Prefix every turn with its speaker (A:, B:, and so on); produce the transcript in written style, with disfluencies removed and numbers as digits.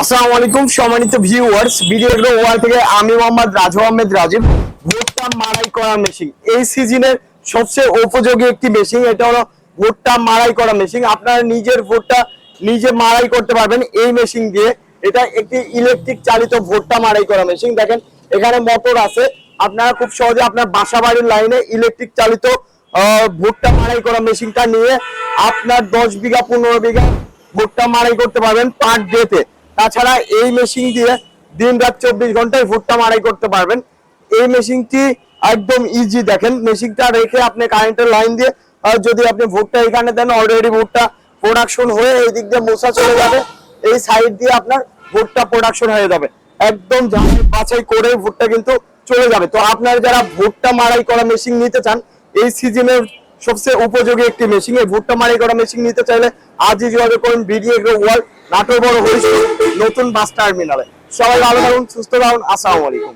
A: আসসালামু আলাইকুম সম্মানিত ভিউয়ার্স, ভিডিও ওয়াল থেকে আমি মোহাম্মদ রাজু আহমেদ রাজীব। ভুট্টা মাড়াই করা মেশিন এই সিজনের সবচেয়ে উপযোগী একটি মেশিন। এটা হলো ভুট্টা মাড়াই করা মেশিন। আপনারা নিজের ভুট্টা নিজে মাড়াই করতে পারবেন এই মেশিন দিয়ে। এটা একটি ইলেকট্রিক চালিত ভুট্টা মাড়াই করা মেশিন। দেখেন এখানে মোটর আছে। আপনারা খুব সহজে আপনার বাসা বাড়ির লাইনে ইলেকট্রিক চালিত ভুট্টা মাড়াই করা মেশিনটা নিয়ে আপনার 10 বিঘা 15 বিঘা ভুট্টা মাড়াই করতে পারবেন পার ডেতে। তাছাড়া এই মেশিন দিয়ে দিন রাত 24 ঘন্টায় ভুট্টা মাড়াই করতে পারবেন। এই মেশিনটি একদম ইজি। দেখেন মেশিনটা রেখে আপনি কারেন্টের লাইন দিয়ে যদি আপনি ভুট্টা এখানে দেন, অলরেডি ভুট্টা প্রোডাকশন হয়ে এই দিক দিয়ে মোছা চলে যাবে, এই সাইড দিয়ে আপনার ভুট্টা প্রোডাকশন হয়ে যাবে। একদম বাছাই করে ভুট্টা কিন্তু চলে যাবে। তো আপনারা যারা ভুট্টা মাড়াই করা মেশিন নিতে চান, এই সিজনের সবচেয়ে উপযোগী একটি মেশিন, এই ভুট্টা মাড়াই করা মেশিন নিতে চাইলে আজই যোগাযোগ করুন ভিডিও ওয়াল, নাটোর বড় হরিশ নতুন বাস টার্মিনালে। সবাই ভালো থাকুন, সুস্থ থাকুন। আসসালামু আলাইকুম।